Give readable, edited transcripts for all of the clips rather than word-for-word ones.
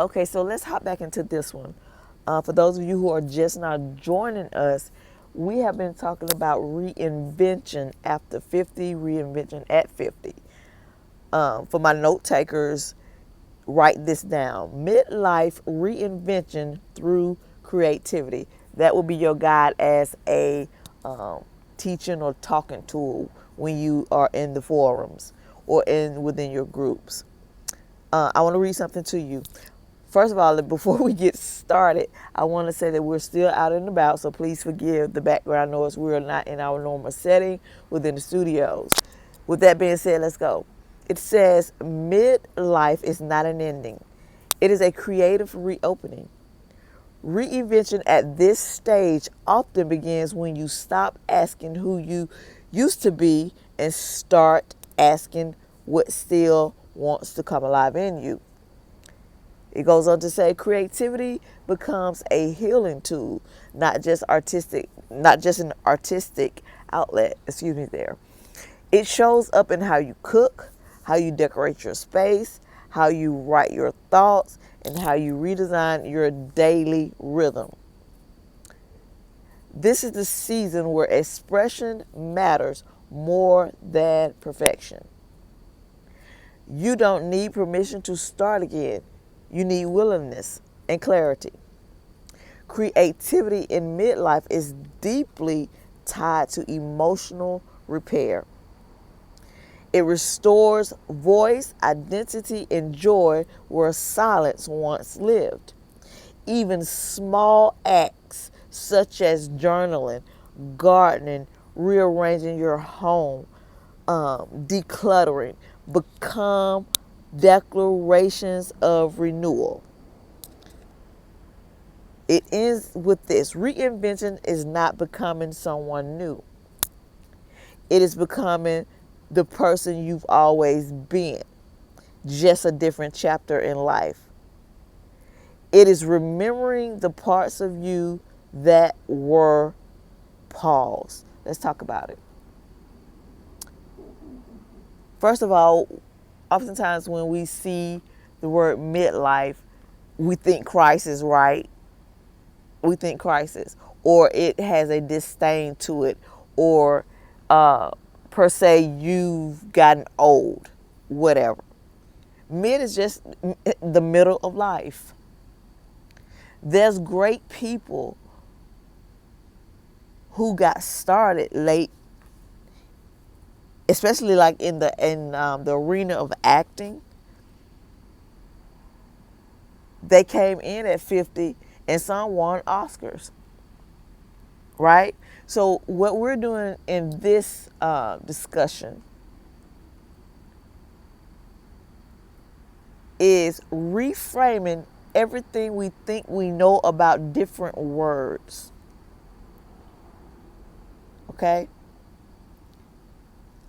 Okay, so let's hop back into this one. For those of you who are just now joining us, we have been talking about reinvention after 50, reinvention at 50. For my note takers, write this down. Midlife reinvention through creativity. That will be your guide as a teaching or talking tool when you are in the forums or within your groups. I want to read something to you. First of all, before we get started, I want to say that we're still out and about, so please forgive the background noise. We are not in our normal setting within the studios. With that being said, let's go. It says, midlife is not an ending. It is a creative reopening. Reinvention at this stage often begins when you stop asking who you used to be and start asking what still wants to come alive in you. It goes on to say creativity becomes a healing tool, not just an artistic outlet, there. It shows up in how you cook, how you decorate your space, how you write your thoughts, and how you redesign your daily rhythm. This is the season where expression matters more than perfection. You don't need permission to start again. You need willingness and clarity. Creativity in midlife is deeply tied to emotional repair. It restores voice, identity, and joy where silence once lived. Even small acts such as journaling, gardening, rearranging your home, decluttering, become declarations of renewal. It ends with this. Reinvention is not becoming someone new. It is becoming the person you've always been, just a different chapter in life. It is remembering the parts of you that were paused. Let's talk about it. First of all, oftentimes when we see the word midlife, we think crisis, right? We think crisis, or it has a disdain to it, or per se, you've gotten old, whatever. Mid is just the middle of life. There's great people who got started late, especially like in the arena of acting. They came in at 50 and some won Oscars, right? So what we're doing in this discussion is reframing everything we think we know about different words. Okay?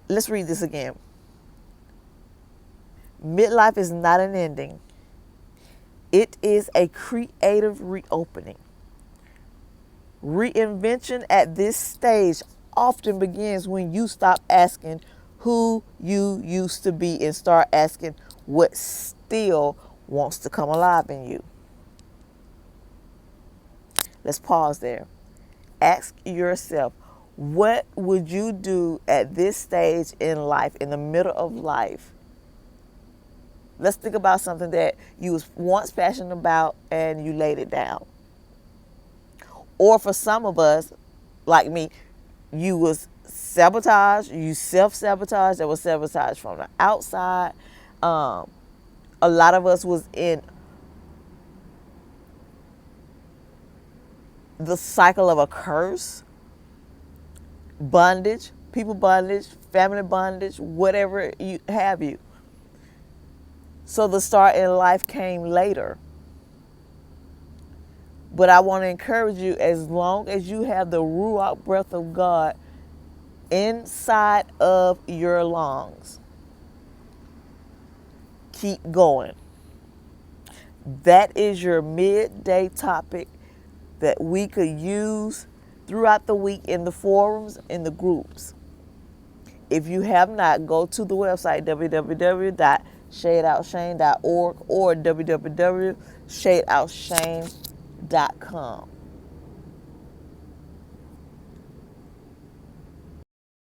Let's read this again. Midlife is not an ending. It is a creative reopening. Reinvention at this stage often begins when you stop asking who you used to be and start asking what still wants to come alive in you. Let's pause there. Ask yourself, what would you do at this stage in life, in the middle of life? Let's think about something that you was once passionate about and you laid it down. Or for some of us, like me, you was sabotaged, you self-sabotaged, there was sabotage from the outside. A lot of us was in the cycle of a curse, bondage, people bondage, family bondage, whatever you have you. So the start in life came later. But I want to encourage you, as long as you have the Ruach breath of God inside of your lungs, keep going. That is your midday topic that we could use throughout the week in the forums, in the groups. If you have not, go to the website, www shadeoutshame.org or www.shadeoutshame.com.